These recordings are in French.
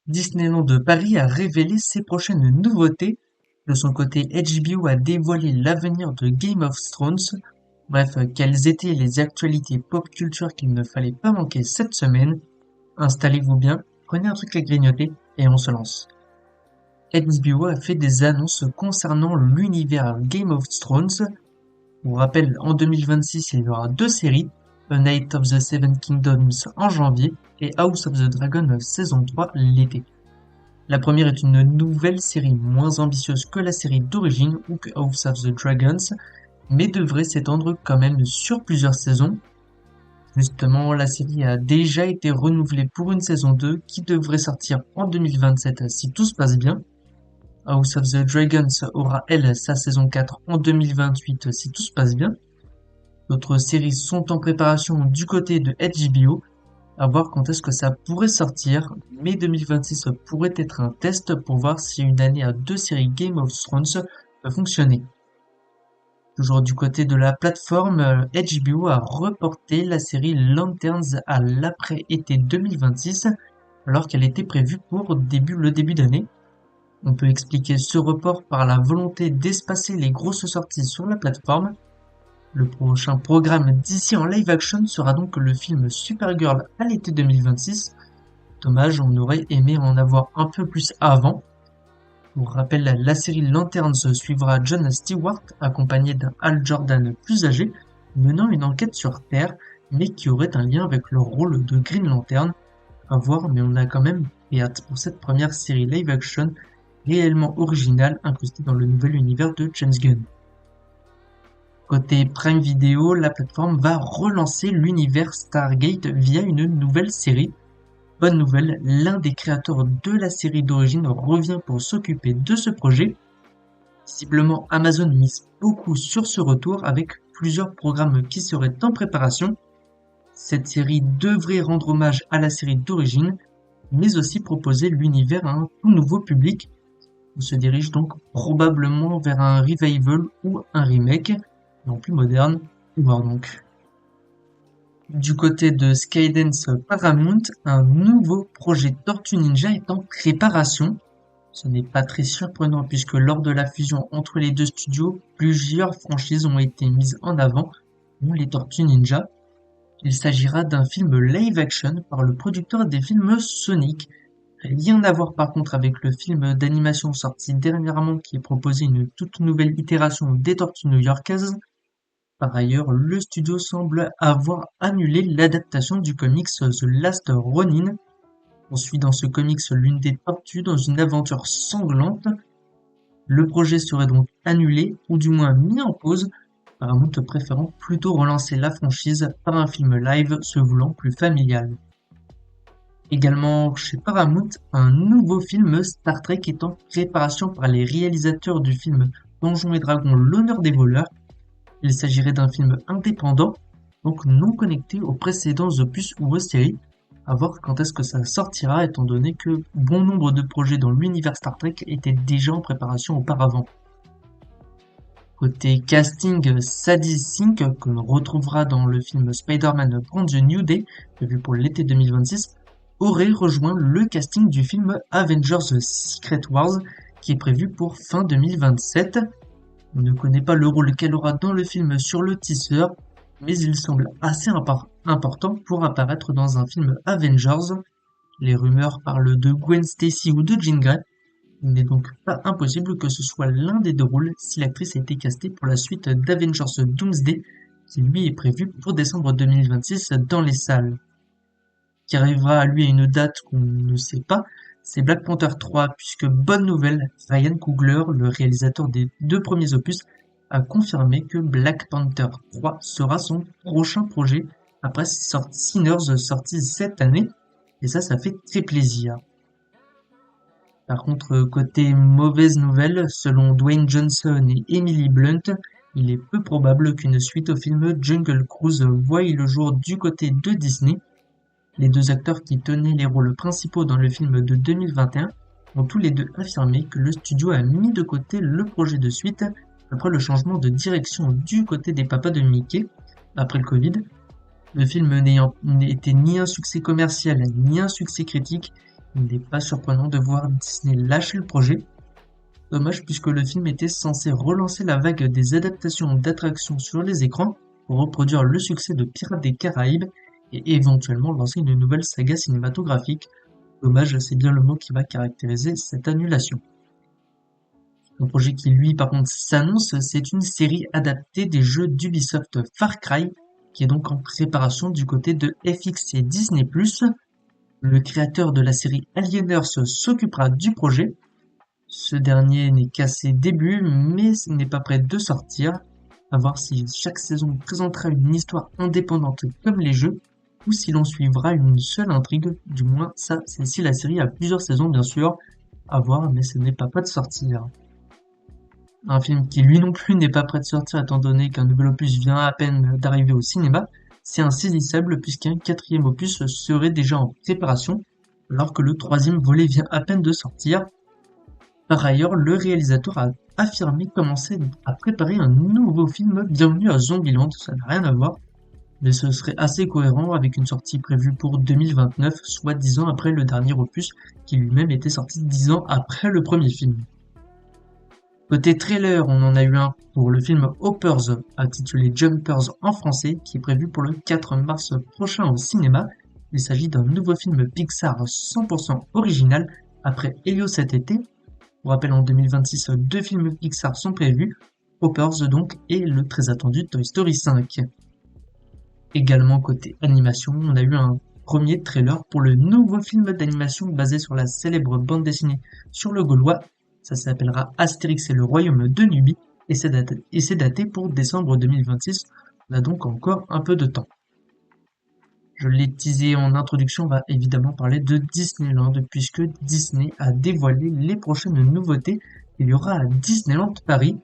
Disneyland de Paris a révélé ses prochaines nouveautés. De son côté, HBO a dévoilé l'avenir de Game of Thrones. Bref, quelles étaient les actualités pop culture qu'il ne fallait pas manquer cette semaine? Installez-vous bien, prenez un truc à grignoter et on se lance. HBO a fait des annonces concernant l'univers Game of Thrones. Pour rappel, en 2026, il y aura deux séries, A Night of the Seven Kingdoms en janvier et House of the Dragon saison 3 l'été. La première est une nouvelle série moins ambitieuse que la série d'origine ou que House of the Dragons, mais devrait s'étendre quand même sur plusieurs saisons. Justement, la série a déjà été renouvelée pour une saison 2 qui devrait sortir en 2027 si tout se passe bien. House of the Dragons aura elle sa saison 4 en 2028 si tout se passe bien. D'autres séries sont en préparation du côté de HBO, à voir quand est-ce que ça pourrait sortir. Mai 2026 pourrait être un test pour voir si une année à deux séries Game of Thrones peut fonctionner. Toujours du côté de la plateforme, HBO a reporté la série Lanterns à l'après-été 2026, alors qu'elle était prévue pour le début d'année. On peut expliquer ce report par la volonté d'espacer les grosses sorties sur la plateforme. Le prochain programme d'ici en live action sera donc le film Supergirl à l'été 2026. Dommage, on aurait aimé en avoir un peu plus avant. Pour rappel, la série Lanterns suivra Jon Stewart accompagné d'un Hal Jordan plus âgé menant une enquête sur Terre mais qui aurait un lien avec le rôle de Green Lantern. À voir, mais on a quand même hâte pour cette première série live action réellement originale incrustée dans le nouvel univers de James Gunn. Côté Prime Video, la plateforme va relancer l'univers Stargate via une nouvelle série. Bonne nouvelle, l'un des créateurs de la série d'origine revient pour s'occuper de ce projet. Visiblement, Amazon mise beaucoup sur ce retour avec plusieurs programmes qui seraient en préparation. Cette série devrait rendre hommage à la série d'origine, mais aussi proposer l'univers à un tout nouveau public. On se dirige donc probablement vers un revival ou un remake, non plus moderne, ou voir donc. Du côté de Skydance Paramount, un nouveau projet Tortue Ninja est en préparation. Ce n'est pas très surprenant puisque lors de la fusion entre les deux studios, plusieurs franchises ont été mises en avant, dont les Tortues Ninja. Il s'agira d'un film live action par le producteur des films Sonic. Rien à voir par contre avec le film d'animation sorti dernièrement qui proposait une toute nouvelle itération des Tortues new-yorkaises. Par ailleurs, le studio semble avoir annulé l'adaptation du comics The Last Ronin. On suit dans ce comics l'une des tortues dans une aventure sanglante. Le projet serait donc annulé, ou du moins mis en pause, Paramount préférant plutôt relancer la franchise par un film live se voulant plus familial. Également chez Paramount, un nouveau film Star Trek est en préparation par les réalisateurs du film Donjons et Dragons l'honneur des voleurs. Il s'agirait d'un film indépendant, donc non connecté aux précédents opus ou aux séries. À voir quand est-ce que ça sortira étant donné que bon nombre de projets dans l'univers Star Trek étaient déjà en préparation auparavant. Côté casting, Sadie Sink, que l'on retrouvera dans le film Spider-Man Brand New Day, prévu pour l'été 2026, aurait rejoint le casting du film Avengers Secret Wars, qui est prévu pour fin 2027. On ne connaît pas le rôle qu'elle aura dans le film sur le teaser, mais il semble assez important pour apparaître dans un film Avengers. Les rumeurs parlent de Gwen Stacy ou de Jean Grey. Il n'est donc pas impossible que ce soit l'un des deux rôles si l'actrice a été castée pour la suite d'Avengers Doomsday, qui lui est prévu pour décembre 2026 dans les salles. Qui arrivera à lui à une date qu'on ne sait pas, c'est Black Panther 3, puisque bonne nouvelle, Ryan Coogler, le réalisateur des deux premiers opus, a confirmé que Black Panther 3 sera son prochain projet après Sinners sorti cette année, et ça fait très plaisir. Par contre, côté mauvaise nouvelle, selon Dwayne Johnson et Emily Blunt, il est peu probable qu'une suite au film Jungle Cruise voie le jour du côté de Disney. Les deux acteurs qui tenaient les rôles principaux dans le film de 2021 ont tous les deux affirmé que le studio a mis de côté le projet de suite après le changement de direction du côté des papas de Mickey après le Covid. Le film n'ayant été ni un succès commercial ni un succès critique, Il n'est pas surprenant de voir Disney lâcher le projet. Dommage puisque le film était censé relancer la vague des adaptations d'attractions sur les écrans pour reproduire le succès de Pirates des Caraïbes et éventuellement lancer une nouvelle saga cinématographique. Dommage, c'est bien le mot qui va caractériser cette annulation. Un projet qui lui par contre s'annonce, c'est une série adaptée des jeux d'Ubisoft Far Cry, qui est donc en préparation du côté de FX et Disney+. Le créateur de la série Alieners s'occupera du projet. Ce dernier n'est qu'à ses débuts, mais n'est pas prêt de sortir. À voir si chaque saison présentera une histoire indépendante comme les jeux, ou si l'on suivra une seule intrigue. Du moins, ça, c'est si la série a plusieurs saisons, bien sûr. À voir, mais ce n'est pas prêt de sortir. Un film qui lui non plus n'est pas prêt de sortir étant donné qu'un nouvel opus vient à peine d'arriver au cinéma, c'est Insaisissable puisqu'un quatrième opus serait déjà en préparation, alors que le troisième volet vient à peine de sortir. Par ailleurs, le réalisateur a affirmé commencer à préparer un nouveau film Bienvenue à Zombieland, ça n'a rien à voir, mais ce serait assez cohérent avec une sortie prévue pour 2029, soit 10 ans après le dernier opus, qui lui-même était sorti 10 ans après le premier film. Côté trailer, on en a eu un pour le film Hoppers, intitulé Jumpers en français, qui est prévu pour le 4 mars prochain au cinéma. Il s'agit d'un nouveau film Pixar 100% original, après Elio cet été. Pour rappel, en 2026, 2 films Pixar sont prévus, Hoppers donc, et le très attendu Toy Story 5. Également côté animation, on a eu un premier trailer pour le nouveau film d'animation basé sur la célèbre bande dessinée sur le Gaulois. Ça s'appellera Astérix et le Royaume de Nubie et c'est daté pour décembre 2026. On a donc encore un peu de temps. Je l'ai teasé en introduction, on va évidemment parler de Disneyland puisque Disney a dévoilé les prochaines nouveautés qu'il y aura à Disneyland Paris.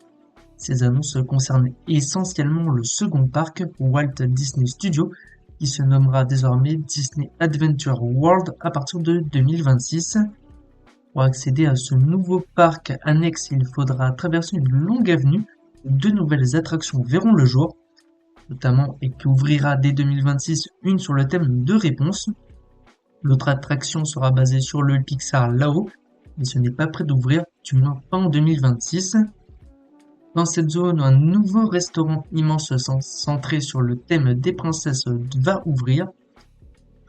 Ces annonces concernent essentiellement le second parc Walt Disney Studios qui se nommera désormais Disney Adventure World à partir de 2026. Pour accéder à ce nouveau parc annexe, il faudra traverser une longue avenue où 2 nouvelles attractions verront le jour, notamment et qui ouvrira dès 2026 une sur le thème de réponse. L'autre attraction sera basée sur le Pixar là-haut, mais ce n'est pas prêt d'ouvrir, du moins pas en 2026. Dans cette zone, un nouveau restaurant immense centré sur le thème des princesses va ouvrir.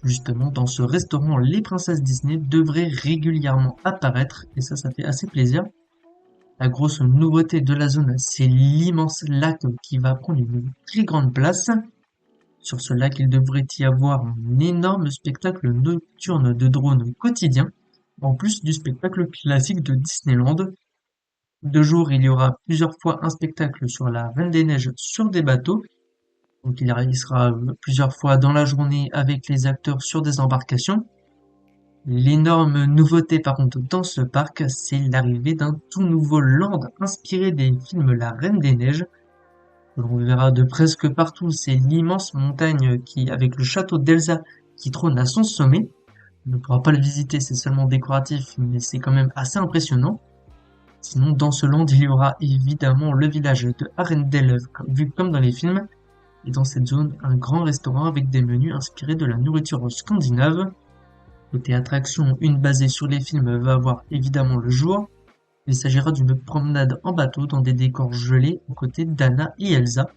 Justement, dans ce restaurant, les princesses Disney devraient régulièrement apparaître, et ça fait assez plaisir. La grosse nouveauté de la zone, c'est l'immense lac qui va prendre une très grande place. Sur ce lac, il devrait y avoir un énorme spectacle nocturne de drones quotidien, en plus du spectacle classique de Disneyland. De jour, il y aura plusieurs fois un spectacle sur la Reine des Neiges sur des bateaux. Donc il sera plusieurs fois dans la journée avec les acteurs sur des embarcations. L'énorme nouveauté par contre dans ce parc, c'est l'arrivée d'un tout nouveau land inspiré des films La Reine des Neiges. On verra de presque partout, c'est l'immense montagne qui, avec le château d'Elsa qui trône à son sommet. On ne pourra pas le visiter, c'est seulement décoratif, mais c'est quand même assez impressionnant. Sinon, dans ce land, il y aura évidemment le village de Arendelle, vu comme dans les films, et dans cette zone, un grand restaurant avec des menus inspirés de la nourriture scandinave. Côté attraction, une basée sur les films va avoir évidemment le jour. Il s'agira d'une promenade en bateau dans des décors gelés aux côtés d'Anna et Elsa.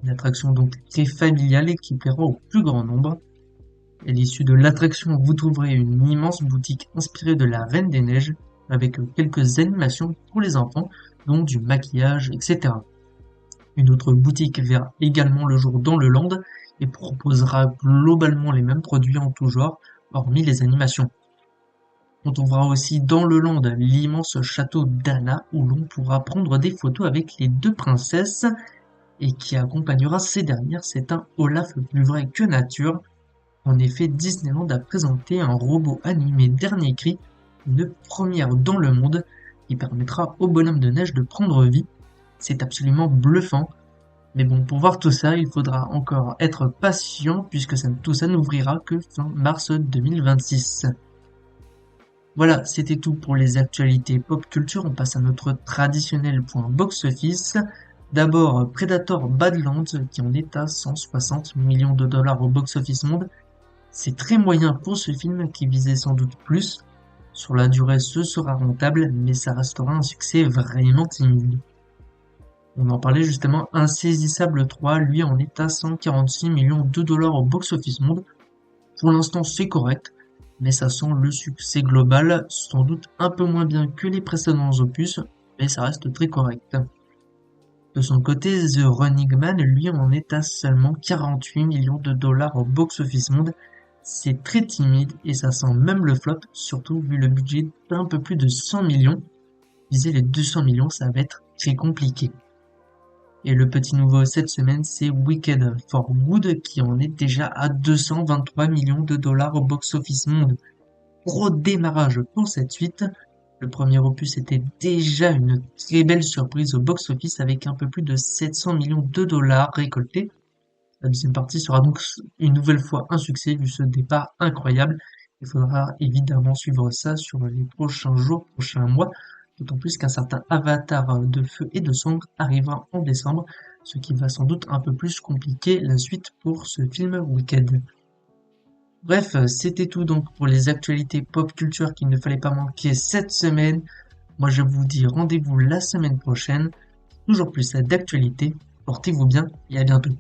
Une attraction donc très familiale et qui plaira au plus grand nombre. À l'issue de l'attraction, vous trouverez une immense boutique inspirée de la Reine des Neiges, avec quelques animations pour les enfants, dont du maquillage, etc. Une autre boutique verra également le jour dans le land et proposera globalement les mêmes produits en tout genre, hormis les animations. On trouvera aussi dans le land l'immense château d'Anna où l'on pourra prendre des photos avec les 2 princesses et qui accompagnera ces dernières. C'est un Olaf plus vrai que nature. En effet, Disneyland a présenté un robot animé dernier cri, une première dans le monde qui permettra au bonhomme de neige de prendre vie. C'est absolument bluffant. Mais bon, pour voir tout ça, il faudra encore être patient puisque tout ça n'ouvrira que fin mars 2026. Voilà, c'était tout pour les actualités pop culture. On passe à notre traditionnel point box-office. D'abord, Predator Badlands qui en est à 160 millions de dollars au box-office monde. C'est très moyen pour ce film qui visait sans doute plus. Sur la durée, ce sera rentable, mais ça restera un succès vraiment timide. On en parlait justement, Insaisissable 3, lui en est à 146 millions de dollars au box-office monde. Pour l'instant, c'est correct, mais ça sent le succès global, sans doute un peu moins bien que les précédents opus, mais ça reste très correct. De son côté, The Running Man, lui, en est à seulement 48 millions de dollars au box-office monde. C'est très timide et ça sent même le flop, surtout vu le budget d'un peu plus de 100 millions. Viser les 200 millions, ça va être très compliqué. Et le petit nouveau cette semaine, c'est Wicked for Good qui en est déjà à 223 millions de dollars au box-office monde. Gros démarrage pour cette suite. Le premier opus était déjà une très belle surprise au box-office avec un peu plus de 700 millions de dollars récoltés. La deuxième partie sera donc une nouvelle fois un succès vu ce départ incroyable. Il faudra évidemment suivre ça sur les prochains jours, prochains mois, d'autant plus qu'un certain Avatar de feu et de sang arrivera en décembre, ce qui va sans doute un peu plus compliquer la suite pour ce film Wicked. Bref, c'était tout donc pour les actualités pop culture qu'il ne fallait pas manquer cette semaine. Moi je vous dis rendez-vous la semaine prochaine, toujours plus d'actualités. Portez-vous bien et à bientôt.